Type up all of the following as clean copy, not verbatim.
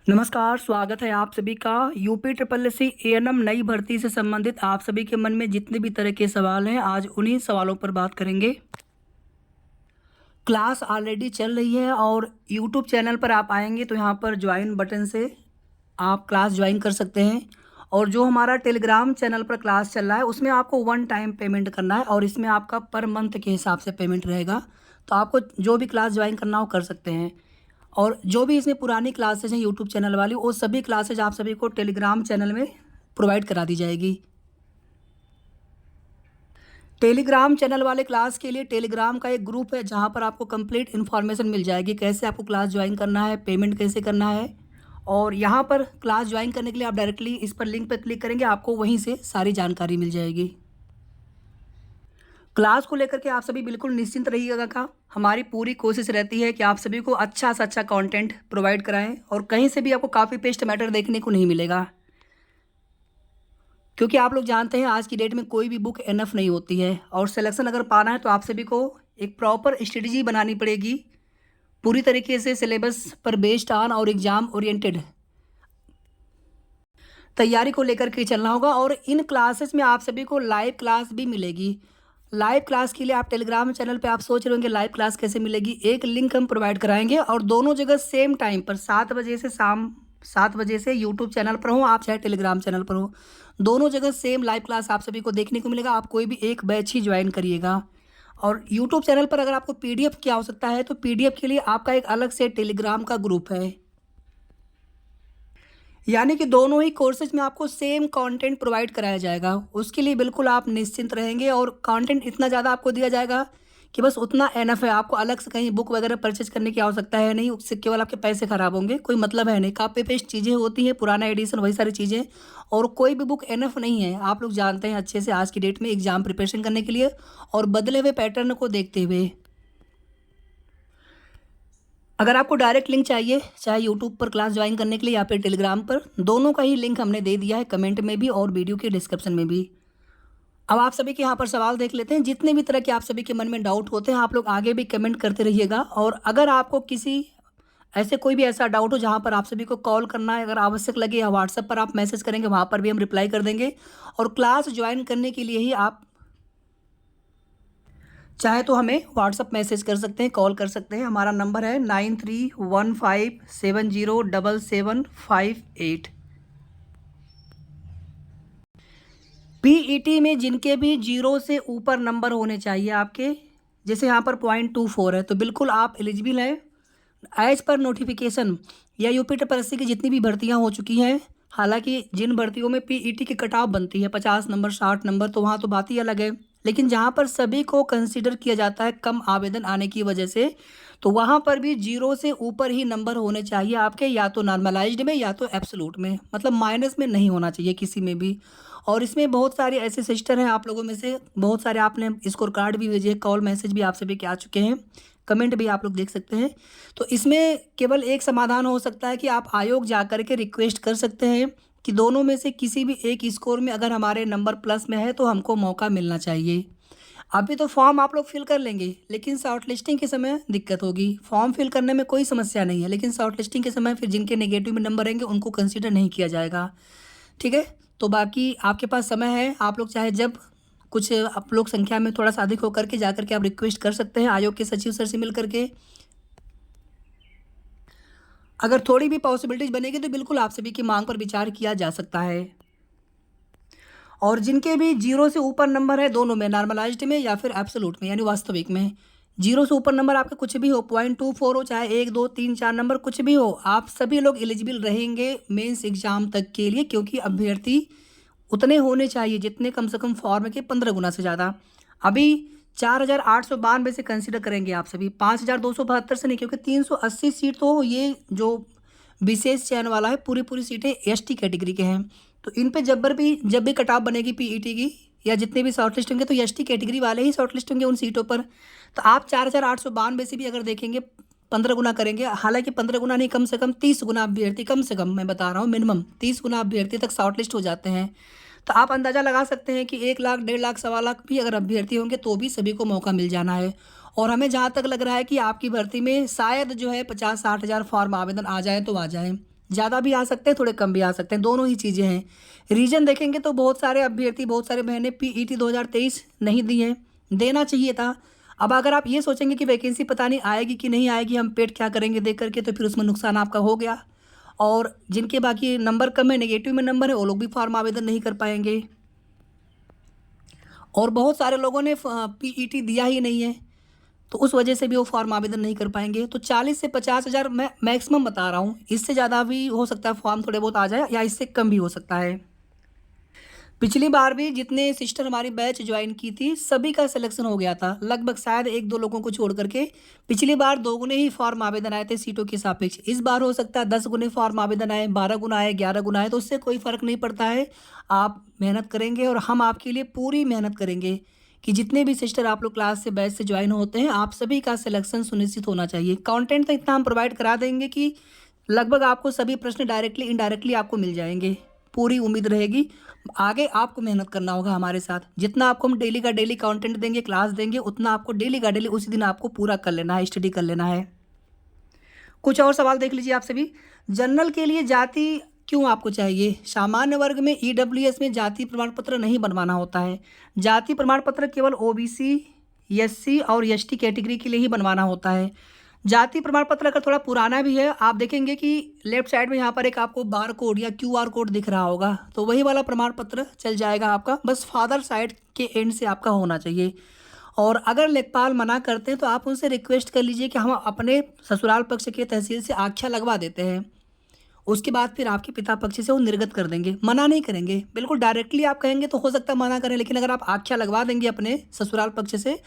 नमस्कार, स्वागत है आप सभी का। UP triple S C ANM नई भर्ती से संबंधित आप सभी के मन में जितने भी तरह के सवाल हैं, आज उन्हीं सवालों पर बात करेंगे। क्लास ऑलरेडी चल रही है और यूट्यूब चैनल पर आप आएंगे तो यहाँ पर ज्वाइन बटन से आप क्लास ज्वाइन कर सकते हैं। और जो हमारा टेलीग्राम चैनल पर क्लास चल रहा है उसमें आपको वन टाइम पेमेंट करना है और इसमें आपका पर मंथ के हिसाब से पेमेंट रहेगा। तो आपको जो भी क्लास ज्वाइन करना हो कर सकते हैं। और जो भी इसमें पुरानी क्लासेज हैं यूट्यूब चैनल वाली, वो सभी क्लासेज आप सभी को टेलीग्राम चैनल में प्रोवाइड करा दी जाएगी। टेलीग्राम चैनल वाले क्लास के लिए टेलीग्राम का एक ग्रुप है जहां पर आपको कंप्लीट इन्फॉर्मेशन मिल जाएगी, कैसे आपको क्लास ज्वाइन करना है, पेमेंट कैसे करना है। और यहाँ पर क्लास ज्वाइन करने के लिए आप डायरेक्टली इस पर लिंक पर क्लिक करेंगे, आपको वहीं से सारी जानकारी मिल जाएगी। क्लास को लेकर के आप सभी बिल्कुल निश्चिंत रहिएगा का हमारी पूरी कोशिश रहती है कि आप सभी को अच्छा से अच्छा कंटेंट प्रोवाइड कराएं और कहीं से भी आपको कॉपी पेस्ट मैटर देखने को नहीं मिलेगा। क्योंकि आप लोग जानते हैं आज की डेट में कोई भी बुक इनफ नहीं होती है और सिलेक्शन अगर पाना है तो आप सभी को एक प्रॉपर स्ट्रेटजी बनानी पड़ेगी, पूरी तरीके से सिलेबस पर बेस्ड ऑन और एग्ज़ाम ओरिएंटेड तैयारी को लेकर के चलना होगा। और इन क्लासेस में आप सभी को लाइव क्लास भी मिलेगी। लाइव क्लास के लिए आप टेलीग्राम चैनल पे आप सोच रहे होंगे लाइव क्लास कैसे मिलेगी। एक लिंक हम प्रोवाइड कराएंगे और दोनों जगह सेम टाइम पर 7 बजे से शाम 7 बजे से यूट्यूब चैनल पर हो आप चाहे टेलीग्राम चैनल पर हो, दोनों जगह सेम लाइव क्लास आप सभी को देखने को मिलेगा। आप कोई भी एक बैच ही ज्वाइन करिएगा। और यूट्यूब चैनल पर अगर आपको पीडीएफ की आवश्यकता है तो पीडीएफ के लिए आपका एक अलग से टेलीग्राम का ग्रुप है। यानी कि दोनों ही कोर्सेज में आपको सेम कंटेंट प्रोवाइड कराया जाएगा। उसके लिए बिल्कुल आप निश्चिंत रहेंगे और कंटेंट इतना ज़्यादा आपको दिया जाएगा कि बस उतना एनफ है। आपको अलग से कहीं बुक वगैरह परचेज करने की आवश्यकता है नहीं, उससे केवल आपके पैसे खराब होंगे, कोई मतलब है नहीं। कॉपी पेस्ट चीज़ें होती हैं, पुराना एडिशन वही सारी चीज़ें, और कोई भी बुक एनफ नहीं है। आप लोग जानते हैं अच्छे से आज की डेट में एग्जाम प्रिपरेशन करने के लिए और बदले हुए पैटर्न को देखते हुए। अगर आपको डायरेक्ट लिंक चाहिए चाहे यूट्यूब पर क्लास ज्वाइन करने के लिए या फिर टेलीग्राम पर, दोनों का ही लिंक हमने दे दिया है कमेंट में भी और वीडियो के डिस्क्रिप्शन में भी। अब आप सभी के यहाँ पर सवाल देख लेते हैं। जितने भी तरह के आप सभी के मन में डाउट होते हैं आप लोग आगे भी कमेंट करते रहिएगा। और अगर आपको किसी ऐसे कोई भी ऐसा डाउट हो जहाँ पर आप सभी को कॉल करना है अगर आवश्यक लगे, या व्हाट्सएप पर आप मैसेज करेंगे वहाँ पर भी हम रिप्लाई कर देंगे। और क्लास ज्वाइन करने के लिए ही आप चाहे तो हमें व्हाट्सअप मैसेज कर सकते हैं, कॉल कर सकते हैं। हमारा नंबर है 9315707758। पीईटी में जिनके भी 0 से ऊपर नंबर होने चाहिए आपके, जैसे यहाँ पर 0.24 है, तो बिल्कुल आप एलिजिबल हैं। एज पर नोटिफिकेशन या यूपी ट्रिपल एस सी की जितनी भी भर्तियाँ हो चुकी हैं, हालांकि जिन भर्तियों में पीईटी की कट ऑफ बनती है 50 नंबर 60 नंबर, तो वहाँ तो बात ही अलग है। लेकिन जहाँ पर सभी को कंसीडर किया जाता है कम आवेदन आने की वजह से, तो वहाँ पर भी 0 से ऊपर ही नंबर होने चाहिए आपके, या तो नॉर्मलाइज्ड में या तो एब्सोल्यूट में, मतलब माइनस में नहीं होना चाहिए किसी में भी। और इसमें बहुत सारे ऐसे सिस्टर हैं आप लोगों में से, बहुत सारे आपने स्कोर कार्ड भी भेजे, कॉल मैसेज भी आप सभी के आ चुके हैं, कमेंट भी आप लोग देख सकते हैं। तो इसमें केवल एक समाधान हो सकता है कि आप आयोग जा कर के रिक्वेस्ट कर सकते हैं कि दोनों में से किसी भी एक स्कोर में अगर हमारे नंबर प्लस में है तो हमको मौका मिलना चाहिए। अभी तो फॉर्म आप लोग फिल कर लेंगे, लेकिन शॉर्ट लिस्टिंग के समय दिक्कत होगी। फॉर्म फिल करने में कोई समस्या नहीं है, लेकिन शॉर्ट लिस्टिंग के समय फिर जिनके नेगेटिव में नंबर रहेंगे उनको कंसीडर नहीं किया जाएगा। ठीक है, तो बाकी आपके पास समय है। आप लोग चाहे जब कुछ आप लोग संख्या में थोड़ा सा अधिक होकर के जाकर के आप रिक्वेस्ट कर सकते हैं आयोग के सचिव सर से मिल करके। अगर थोड़ी भी पॉसिबिलिटीज बनेगी तो बिल्कुल आप सभी की मांग पर विचार किया जा सकता है। और जिनके भी 0 से ऊपर नंबर है, दोनों में, नॉर्मलाइज्ड में या फिर एब्सोल्यूट में यानी वास्तविक में, 0 से ऊपर नंबर आपका कुछ भी हो, 0.24 हो, चाहे 1 2 3 4 नंबर कुछ भी हो, आप सभी लोग एलिजिबल रहेंगे मेंस एग्जाम तक के लिए। क्योंकि अभ्यर्थी उतने होने चाहिए जितने कम से कम फॉर्म के 15 गुना से ज़्यादा। अभी 4892 से कंसिडर करेंगे आप सभी, 5272 से नहीं, क्योंकि 380 सीट तो ये जो विशेष चयन वाला है पूरी पूरी सीटें एसटी कैटेगरी के हैं। तो इन पे जब भी कट ऑफ बनेगी पीईटी की या जितने भी शॉर्ट लिस्ट होंगे तो एसटी कैटेगरी वाले ही शॉर्ट लिस्ट होंगे उन सीटों पर। तो आप 4892 से भी अगर देखेंगे 15 गुना करेंगे, हालांकि 15 गुना नहीं, कम से कम 30 गुना अभ्यर्थी, कम से कम मैं बता रहा हूँ मिनिमम 30 गुना अभ्यर्थी तक शॉर्ट लिस्ट हो जाते हैं। तो आप अंदाज़ा लगा सकते हैं कि 1 लाख 1.5 लाख 1.25 लाख भी अगर अभ्यर्थी होंगे तो भी सभी को मौका मिल जाना है। और हमें जहाँ तक लग रहा है कि आपकी भर्ती में शायद जो है 50-60 हज़ार फॉर्म आवेदन आ जाए तो आ जाए। ज़्यादा भी आ सकते हैं, थोड़े कम भी आ सकते हैं, दोनों ही चीज़ें हैं। रीज़न देखेंगे तो बहुत सारे अभ्यर्थी, बहुत सारे बहनें पीईटी 2023 नहीं दी हैं, देना चाहिए था। अब अगर आप ये सोचेंगे कि वैकेंसी पता नहीं आएगी कि नहीं आएगी, हम पेड क्या करेंगे देख करके, तो फिर उसमें नुकसान आपका हो गया। और जिनके बाकी नंबर कम है, नेगेटिव में नंबर है, वो लोग भी फॉर्म आवेदन नहीं कर पाएंगे। और बहुत सारे लोगों ने पीईटी दिया ही नहीं है, तो उस वजह से भी वो फॉर्म आवेदन नहीं कर पाएंगे। तो 40 से 50,000 मैं मैक्सिमम बता रहा हूँ, इससे ज़्यादा भी हो सकता है फॉर्म थोड़े बहुत आ जाए, या इससे कम भी हो सकता है। पिछली बार भी जितने सिस्टर हमारी बैच ज्वाइन की थी, सभी का सिलेक्शन हो गया था, लगभग शायद 1-2 लोगों को छोड़ करके। पिछली बार 2 गुने ही फॉर्म आवेदन आए थे सीटों के सापेक्ष। इस बार हो सकता है 10 गुने फॉर्म आवेदन आए, 12 गुना आए, 11 गुना आए, तो उससे कोई फ़र्क नहीं पड़ता है। आप मेहनत करेंगे और हम आपके लिए पूरी मेहनत करेंगे कि जितने भी सिस्टर आप लोग क्लास से बैच से ज्वाइन होते हैं, आप सभी का सिलेक्शन सुनिश्चित होना चाहिए। कंटेंट तो इतना हम प्रोवाइड करा देंगे कि लगभग आपको सभी प्रश्न डायरेक्टली इनडायरेक्टली आपको मिल जाएंगे। पूरी उम्मीद रहेगी। आगे आपको मेहनत करना होगा हमारे साथ। जितना आपको हम डेली का डेली कंटेंट देंगे, क्लास देंगे, उतना आपको डेली का डेली उसी दिन आपको पूरा कर लेना है, स्टडी कर लेना है। कुछ और सवाल देख लीजिए आप सभी। जनरल के लिए जाति क्यों आपको चाहिए? सामान्य वर्ग में ईडब्ल्यूएस में जाति प्रमाण पत्र नहीं बनवाना होता है। जाति प्रमाण पत्र केवल ओबीसी, एससी और एसटी कैटेगरी के लिए ही बनवाना होता है। जाति प्रमाण पत्र अगर थोड़ा पुराना भी है, आप देखेंगे कि लेफ्ट साइड में यहाँ पर एक आपको बार कोड या क्यूआर कोड दिख रहा होगा, तो वही वाला प्रमाण पत्र चल जाएगा आपका। बस फादर साइड के एंड से आपका होना चाहिए। और अगर लेखपाल मना करते हैं तो आप उनसे रिक्वेस्ट कर लीजिए कि हम अपने ससुराल पक्ष के तहसील से आख्या लगवा देते हैं, उसके बाद फिर आपके पिता पक्ष से वो निर्गत कर देंगे, मना नहीं करेंगे। बिल्कुल डायरेक्टली आप कहेंगे तो हो सकता है मना करें, लेकिन अगर आप आख्या लगवा देंगे अपने ससुराल पक्ष से।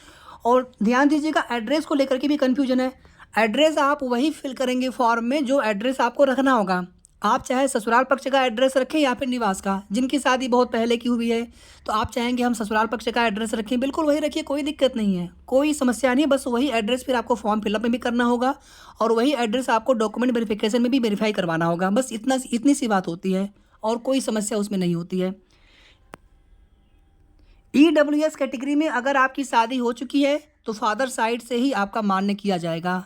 और ध्यान दीजिएगा, एड्रेस को लेकर के भी कन्फ्यूजन है। एड्रेस आप वही फिल करेंगे फॉर्म में जो एड्रेस आपको रखना होगा। आप चाहे ससुराल पक्ष का एड्रेस रखें या फिर निवास का। जिनकी शादी बहुत पहले की हुई है तो आप चाहेंगे हम ससुराल पक्ष का एड्रेस रखें, बिल्कुल वही रखिए, कोई दिक्कत नहीं है, कोई समस्या नहीं है। बस वही एड्रेस फिर आपको फॉर्म फिलअप में भी करना होगा और वही एड्रेस आपको डॉक्यूमेंट वेरिफिकेशन में भी वेरीफाई करवाना होगा। बस इतनी सी बात होती है और कोई समस्या उसमें नहीं होती है। ईडब्ल्यूएस कैटेगरी में अगर आपकी शादी हो चुकी है तो फादर साइड से ही आपका मान्य किया जाएगा,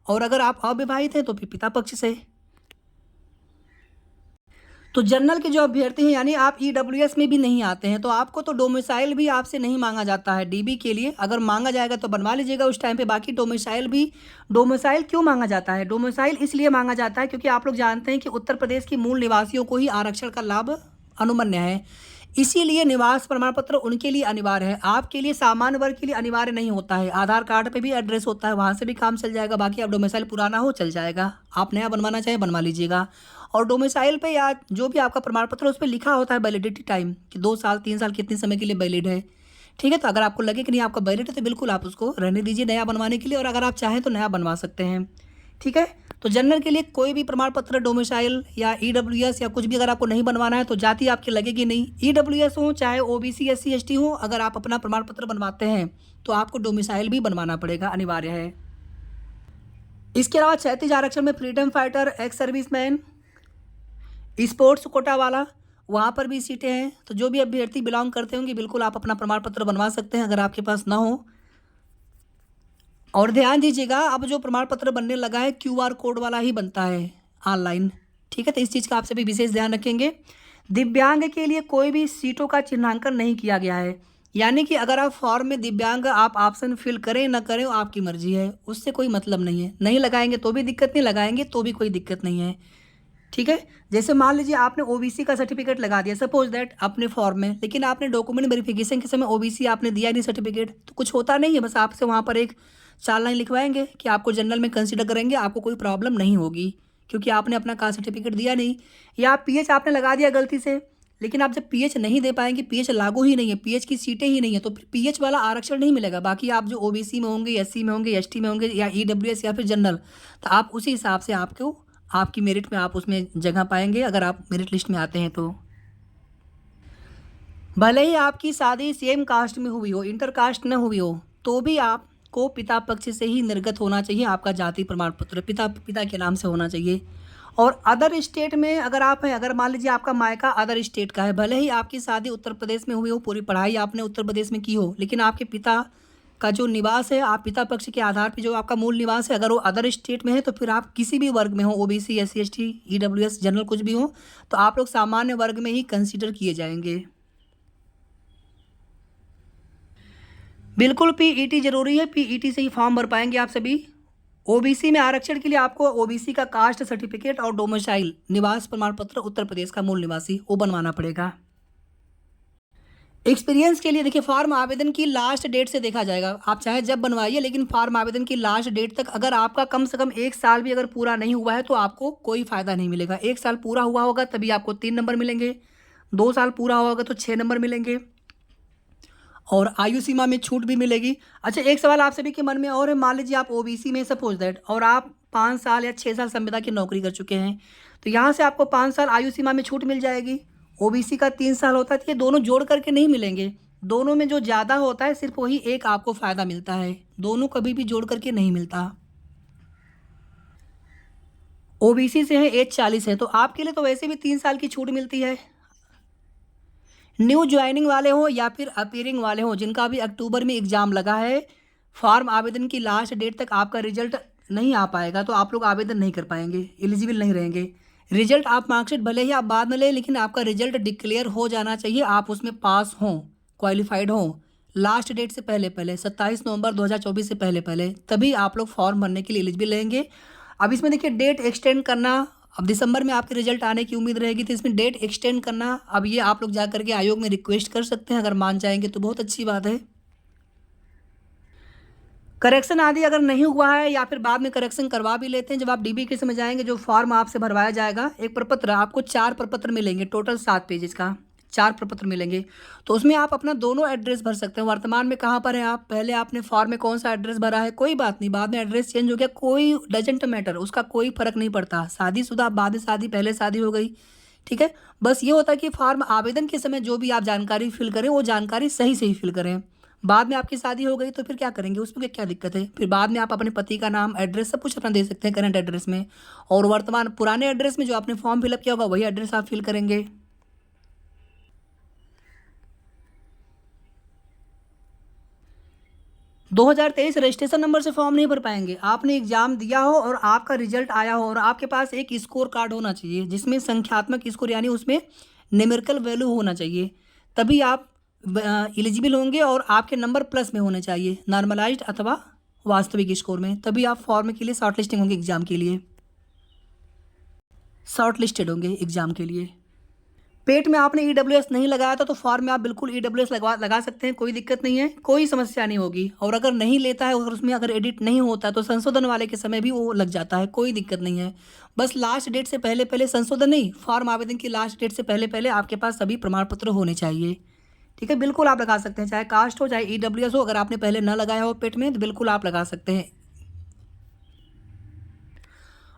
और अगर आप अविवाहित हैं तो फिर पिता पक्ष से। तो जनरल के जो अभ्यर्थी हैं, यानी आप ईडब्ल्यूएस में भी नहीं आते हैं, तो आपको तो डोमिसाइल भी आपसे नहीं मांगा जाता है। डीबी के लिए अगर मांगा जाएगा तो बनवा लीजिएगा उस टाइम पे। बाकी डोमिसाइल क्यों मांगा जाता है? डोमिसाइल इसलिए मांगा जाता है क्योंकि आप लोग जानते हैं कि उत्तर प्रदेश के मूल निवासियों को ही आरक्षण का लाभ अनुमन्य है, इसीलिए निवास प्रमाण पत्र उनके लिए अनिवार्य है। आपके लिए, सामान्य वर्ग के लिए अनिवार्य नहीं होता है। आधार कार्ड पे भी एड्रेस होता है, वहाँ से भी काम चल जाएगा। बाकी आप डोमिसाइल पुराना हो चल जाएगा, आप नया बनवाना चाहे बनवा लीजिएगा। और डोमिसाइल पे या जो भी आपका प्रमाण पत्र उस पर लिखा होता है वैलिडिटी टाइम कि 2 साल 3 साल कितने समय के लिए वैलिड है। ठीक है, तो अगर आपको लगे कि नहीं आपका वैलिड है तो बिल्कुल आप उसको रहने दीजिए नया बनवाने के लिए, और अगर आप चाहें तो नया बनवा सकते हैं। ठीक है, तो जनरल के लिए कोई भी प्रमाण पत्र, डोमिसाइल या ईडब्ल्यूएस या कुछ भी अगर आपको नहीं बनवाना है तो जाति आपकी लगेगी नहीं। ईडब्ल्यूएस हो चाहे ओबीसी एससी एसटी हो, अगर आप अपना प्रमाण पत्र बनवाते हैं तो आपको डोमिसाइल भी बनवाना पड़ेगा, अनिवार्य है। इसके अलावा 36 आरक्षण में freedom fighter, ex serviceman, sports quota वाला, वहाँ पर भी सीटें हैं। तो जो भी अभ्यर्थी बिलोंग करते होंगे बिल्कुल आप अपना प्रमाण पत्र बनवा सकते हैं अगर आपके पास ना हो। और ध्यान दीजिएगा, अब जो प्रमाण पत्र बनने लगा है क्यूआर कोड वाला ही बनता है ऑनलाइन। ठीक है, तो इस चीज़ का आप सभी विशेष ध्यान रखेंगे। दिव्यांग के लिए कोई भी सीटों का चिन्हांकन नहीं किया गया है, यानी कि अगर आप फॉर्म में दिव्यांग आप ऑप्शन फिल करें ना करें वो आपकी मर्जी है, उससे कोई मतलब नहीं है। नहीं लगाएंगे तो भी दिक्कत नहीं, लगाएंगे तो भी कोई दिक्कत नहीं है। ठीक है, जैसे मान लीजिए आपने ओबीसी का सर्टिफिकेट लगा दिया सपोज दैट अपने फॉर्म में, लेकिन आपने डॉक्यूमेंट वेरिफिकेशन के समय ओबीसी आपने दिया नहीं सर्टिफिकेट, तो कुछ होता नहीं है। बस आपसे वहाँ पर एक 4 लाइन लिखवाएंगे कि आपको जनरल में कंसीडर करेंगे, आपको कोई प्रॉब्लम नहीं होगी क्योंकि आपने अपना कास्ट सर्टिफिकेट दिया नहीं। या पीएच आपने लगा दिया गलती से, लेकिन आप जब पीएच नहीं दे पाएंगे, पीएच लागू ही नहीं है, पीएच की सीटें ही नहीं है, तो फिर पीएच वाला आरक्षण नहीं मिलेगा। बाकी आप जो ओबीसी में होंगे, एससी में होंगे, एसटी में होंगे या ईडब्ल्यूएस या फिर जनरल, तो आप उसी हिसाब से आपको आपकी मेरिट में आप उसमें जगह पाएंगे अगर आप मेरिट लिस्ट में आते हैं तो। भले ही आपकी शादी सेम कास्ट में हुई हो, इंटर कास्ट न हुई हो, तो भी आपको पिता पक्ष से ही निर्गत होना चाहिए। आपका जाति प्रमाण पत्र पिता के नाम से होना चाहिए। और अदर स्टेट में अगर आप हैं, अगर मान लीजिए आपका मायका अदर स्टेट का है, भले ही आपकी शादी उत्तर प्रदेश में हुई हो, पूरी पढ़ाई आपने उत्तर प्रदेश में की हो, लेकिन आपके पिता का जो निवास है, आप पिता पक्ष के आधार पे जो आपका मूल निवास है, अगर वो अदर स्टेट में है तो फिर आप किसी भी वर्ग में हो, OBC, SC, ST, EWS, general कुछ भी हो, तो आप लोग सामान्य वर्ग में ही कंसीडर किए जाएंगे। बिल्कुल पीईटी जरूरी है, पीईटी से ही फॉर्म भर पाएंगे आप सभी। ओबीसी में आरक्षण के लिए आपको ओबीसी का कास्ट सर्टिफिकेट और डोमिसाइल निवास प्रमाण पत्र, उत्तर प्रदेश का मूल निवासी, वो बनवाना पड़ेगा। एक्सपीरियंस के लिए देखिए, फॉर्म आवेदन की लास्ट डेट से देखा जाएगा, आप चाहे जब बनवाइए, लेकिन फॉर्म आवेदन की लास्ट डेट तक अगर आपका कम से कम 1 साल भी अगर पूरा नहीं हुआ है तो आपको कोई फ़ायदा नहीं मिलेगा। 1 साल पूरा हुआ होगा तभी आपको 3 नंबर मिलेंगे, 2 साल पूरा हुआ होगा तो 6 नंबर मिलेंगे, और आयु सीमा में छूट भी मिलेगी। अच्छा, एक सवाल आप सभी के मन में और है, मान लीजिए आप ओबीसी में सपोज दैट और आप 5 साल या 6 साल संविदा की नौकरी कर चुके हैं, तो यहाँ से आपको 5 साल आयु सीमा में छूट मिल जाएगी। ओबीसी का 3 साल होता है, तो ये दोनों जोड़ करके नहीं मिलेंगे, दोनों में जो ज़्यादा होता है सिर्फ वही एक आपको फ़ायदा मिलता है, दोनों कभी भी जोड़ करके नहीं मिलता। ओबीसी से है एज 40 है तो आपके लिए तो वैसे भी 3 साल की छूट मिलती है। न्यू ज्वाइनिंग वाले हो या फिर अपीयरिंग वाले हो, जिनका अभी अक्टूबर में एग्ज़ाम लगा है, फॉर्म आवेदन की लास्ट डेट तक आपका रिजल्ट नहीं आ पाएगा तो आप लोग आवेदन नहीं कर पाएंगे, एलिजिबल नहीं रहेंगे। रिजल्ट आप मार्कशीट भले ही आप बाद में लें, लेकिन आपका रिजल्ट डिक्लेयर हो जाना चाहिए, आप उसमें पास हों, क्वालिफाइड हों, लास्ट डेट से पहले पहले 27 नवंबर 2024 से पहले पहले, तभी आप लोग फॉर्म भरने के लिए एलिजिबल रहेंगे। अब इसमें देखिए डेट एक्सटेंड करना, अब दिसंबर में आपके रिजल्ट आने की उम्मीद रहेगी तो इसमें डेट एक्सटेंड करना, अब ये आप लोग जा करके आयोग में रिक्वेस्ट कर सकते हैं, अगर मान जाएंगे तो बहुत अच्छी बात है। करेक्शन आदि अगर नहीं हुआ है या फिर बाद में करेक्शन करवा भी लेते हैं, जब आप डीबी के समय जाएंगे जो फॉर्म आपसे भरवाया जाएगा, एक प्रपत्र आपको 4 प्रपत्र मिलेंगे, टोटल 7 पेजेस का 4 प्रपत्र मिलेंगे, तो उसमें आप अपना दोनों एड्रेस भर सकते हैं। वर्तमान में कहाँ पर है आप, पहले आपने फॉर्म में कौन सा एड्रेस भरा है, कोई बात नहीं, बाद में एड्रेस चेंज हो गया, कोई डजेंट मैटर, उसका कोई फर्क नहीं पड़ता, शादीशुदा, बाद में शादी, पहले शादी हो गई, ठीक है। बस ये होता है कि फॉर्म आवेदन के समय जो भी आप जानकारी फिल करें वो जानकारी सही से ही फिल करें। बाद में आपकी शादी हो गई तो फिर क्या करेंगे, उसमें क्या दिक्कत है, फिर बाद में आप अपने पति का नाम, एड्रेस सब कुछ अपना दे सकते हैं करंट एड्रेस में, और वर्तमान पुराने एड्रेस में जो आपने फॉर्म फिलअप किया होगा वही एड्रेस आप फिल करेंगे। दो 2023 रजिस्ट्रेशन नंबर से फॉर्म नहीं भर पाएंगे, आपने एग्जाम दिया हो और आपका रिजल्ट आया हो और आपके पास एक स्कोर कार्ड होना चाहिए जिसमें संख्यात्मक स्कोर यानी उसमें न्यूमेरिकल वैल्यू होना चाहिए, तभी आप एलिजिबल होंगे, और आपके नंबर प्लस में होने चाहिए, नॉर्मलाइज्ड अथवा वास्तविक स्कोर में, तभी आप फॉर्म के लिए शॉर्ट लिस्टिंग होंगे, एग्जाम के लिए शॉर्ट लिस्टेड होंगे एग्जाम के लिए। पेट में आपने ईडब्ल्यूएस नहीं लगाया था तो फॉर्म में आप बिल्कुल ईडब्ल्यूएस लगा सकते हैं, कोई दिक्कत नहीं है, कोई समस्या नहीं होगी, और अगर नहीं लेता है, अगर उसमें अगर एडिट नहीं होता तो संशोधन वाले के समय भी वो लग जाता है, कोई दिक्कत नहीं है। बस लास्ट डेट से पहले पहले, संशोधन नहीं, फॉर्म आवेदन की लास्ट डेट से पहले पहले आपके पास सभी प्रमाण पत्र होने चाहिए, ठीक है। बिल्कुल आप लगा सकते हैं, चाहे कास्ट हो चाहे ईडब्ल्यूएस हो, अगर आपने पहले न लगाया हो पेट में तो बिल्कुल आप लगा सकते हैं।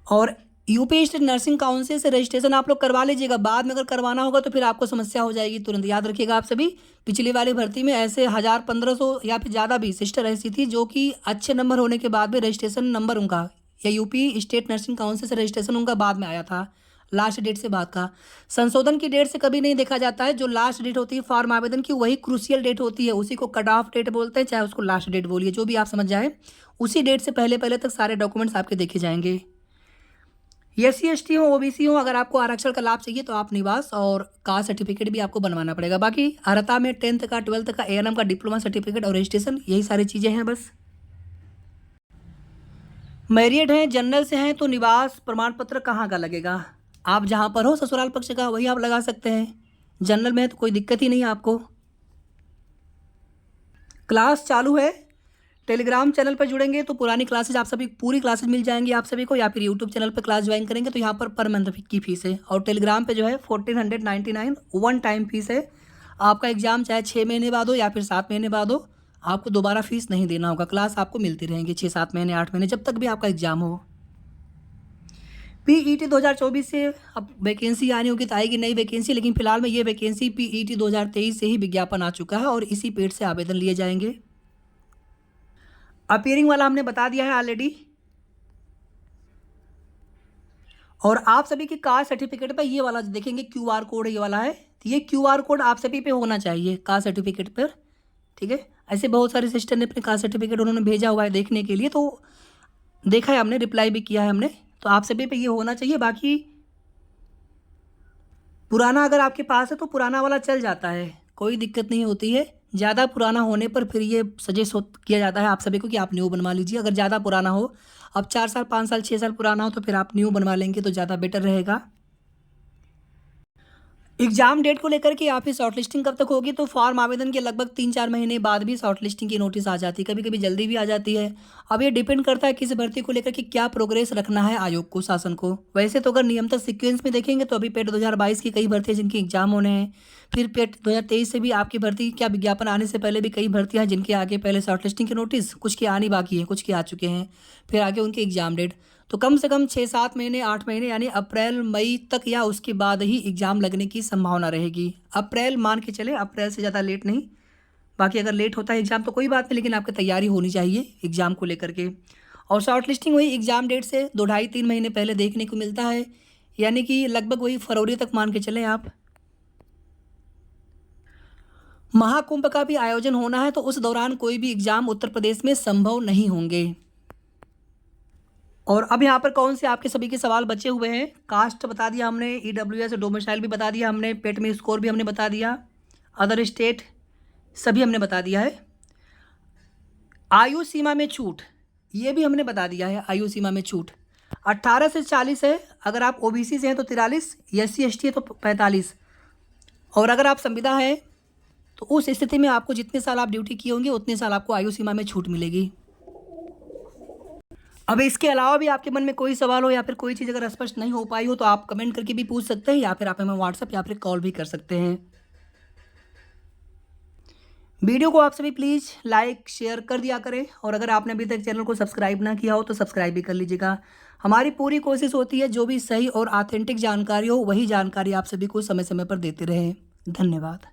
और यूपी स्टेट नर्सिंग काउंसिल से रजिस्ट्रेशन आप लोग करवा लीजिएगा, बाद में अगर करवाना होगा तो फिर आपको समस्या हो जाएगी, तुरंत याद रखिएगा आप सभी। पिछली वाली भर्ती में ऐसे 1000-1500 या फिर ज़्यादा भी सिस्टर ऐसी थी जो कि अच्छे नंबर होने के बाद भी रजिस्ट्रेशन नंबर उनका, या यूपी स्टेट नर्सिंग काउंसिल से रजिस्ट्रेशन उनका बाद में आया था, लास्ट डेट से बाद का। संशोधन की डेट से कभी नहीं देखा जाता है, जो लास्ट डेट होती है फॉर्म आवेदन की वही क्रूशियल डेट होती है, उसी को कट ऑफ डेट बोलते हैं, चाहे उसको लास्ट डेट बोलिए, जो भी आप समझ जाए, उसी डेट से पहले पहले तक सारे डॉक्यूमेंट्स आपके देखे जाएंगे। एससी एसटी हो, ओबीसी हो, अगर आपको आरक्षण का लाभ चाहिए तो आप निवास और कास्ट सर्टिफिकेट भी आपको बनवाना पड़ेगा। बाकी अर्हता में 10th का, 12th का, एएनएम का डिप्लोमा सर्टिफिकेट और रजिस्ट्रेशन, यही सारी चीज़ें हैं बस। मैरिड हैं, जनरल से हैं तो निवास प्रमाण पत्र कहाँ का लगेगा, आप जहाँ पर हो ससुराल पक्ष का वही आप लगा सकते हैं, जनरल में है तो कोई दिक्कत ही नहीं है आपको। क्लास चालू है, टेलीग्राम चैनल पर जुड़ेंगे तो पुरानी क्लासेज आप सभी, पूरी क्लासेज मिल जाएंगी आप सभी को, या फिर यूट्यूब चैनल पर क्लास ज्वाइन करेंगे तो यहाँ पर मंथ की फीस है, और टेलीग्राम पे जो है 1499 वन टाइम फीस है। आपका एग्जाम चाहे 6 महीने बाद हो या फिर 7 महीने बाद हो, आपको दोबारा फीस नहीं देना होगा, क्लास आपको मिलती रहेंगी 6-7 महीने, 8 महीने, जब तक भी आपका एग्जाम हो। पीईटी 2024 से अब वैकेंसी आनी होगी तो आएगी नई वैकेंसी, लेकिन फिलहाल में ये वैकेंसी पीईटी 2023 से ही विज्ञापन आ चुका है और इसी पेड से आवेदन लिए जाएंगे। अपीयरिंग वाला हमने बता दिया है ऑलरेडी, और आप सभी की कास्ट सर्टिफिकेट पर ये वाला देखेंगे क्यूआर कोड, ये वाला है, तो ये क्यूआर कोड आप सभी पे होना चाहिए कास्ट सर्टिफिकेट पर, ठीक है। ऐसे बहुत सारे सिस्टर ने अपने कास्ट सर्टिफिकेट उन्होंने भेजा हुआ है देखने के लिए, तो देखा है हमने, रिप्लाई भी किया है हमने। तो आप सभी पे ये होना चाहिए। बाकी पुराना अगर आपके पास है तो पुराना वाला चल जाता है, कोई दिक्कत नहीं होती है। ज़्यादा पुराना होने पर फिर ये सजेस्ट किया जाता है आप सभी को कि आप न्यू बनवा लीजिए। अगर ज़्यादा पुराना हो, अब 4 साल 5 साल 6 साल पुराना हो, तो फिर आप न्यू बनवा लेंगे तो ज़्यादा बेटर रहेगा। एग्ज़ाम डेट को लेकर के आप ही शॉर्ट लिस्टिंग कब तक होगी, तो फॉर्म आवेदन के लगभग 3-4 महीने बाद भी शॉर्ट लिस्टिंग की नोटिस आ जाती है, कभी कभी जल्दी भी आ जाती है। अब ये डिपेंड करता है किस भर्ती को लेकर के क्या प्रोग्रेस रखना है आयोग को, शासन को। वैसे तो अगर नियमित सीक्वेंस में देखेंगे तो अभी पेट 2022 की कई भर्तियाँ जिनकी एग्जाम होने हैं, फिर पेट 2023 से भी आपकी भर्ती क्या विज्ञापन आने से पहले भी कई भर्तियाँ हैं जिनके आगे पहले शॉर्ट लिस्टिंग के नोटिस, कुछ के आनी बाकी है, कुछ के आ चुके हैं, फिर आगे उनके एग्जाम डेट। तो कम से कम 6-7 महीने 8 महीने यानी अप्रैल मई तक या उसके बाद ही एग्ज़ाम लगने की संभावना रहेगी। अप्रैल मान के चले, अप्रैल से ज़्यादा लेट नहीं। बाकी अगर लेट होता है एग्ज़ाम तो कोई बात नहीं, लेकिन आपकी तैयारी होनी चाहिए एग्ज़ाम को लेकर के। और शॉर्ट लिस्टिंग वही एग्ज़ाम डेट से 2-2.5-3 महीने पहले देखने को मिलता है, यानी कि लगभग वही फरवरी तक मान के चलें आप। महाकुंभ का भी आयोजन होना है तो उस दौरान कोई भी एग्ज़ाम उत्तर प्रदेश में संभव नहीं होंगे। और अब यहाँ पर कौन से आपके सभी के सवाल बचे हुए हैं। कास्ट बता दिया हमने, EWS डोमिसाइल भी बता दिया हमने, पेट में स्कोर भी हमने बता दिया, अदर स्टेट सभी हमने बता दिया है। आयु सीमा में छूट ये भी हमने बता दिया है। आयु सीमा में छूट 18 से 40 है, अगर आप OBC से हैं तो 43, SC ST है तो 45, और अगर आप संविदा है तो उस स्थिति में आपको जितने साल आप ड्यूटी किए होंगे उतने साल आपको आयु सीमा में छूट मिलेगी। अब इसके अलावा भी आपके मन में कोई सवाल हो या फिर कोई चीज़ अगर स्पष्ट नहीं हो पाई हो तो आप कमेंट करके भी पूछ सकते हैं, या फिर आप हमें व्हाट्सएप या फिर कॉल भी कर सकते हैं। वीडियो को आप सभी प्लीज़ लाइक शेयर कर दिया करें, और अगर आपने अभी तक चैनल को सब्सक्राइब ना किया हो तो सब्सक्राइब भी कर लीजिएगा। हमारी पूरी कोशिश होती है जो भी सही और ऑथेंटिक जानकारी हो वही जानकारी आप सभी को समय समय पर देते रहें। धन्यवाद।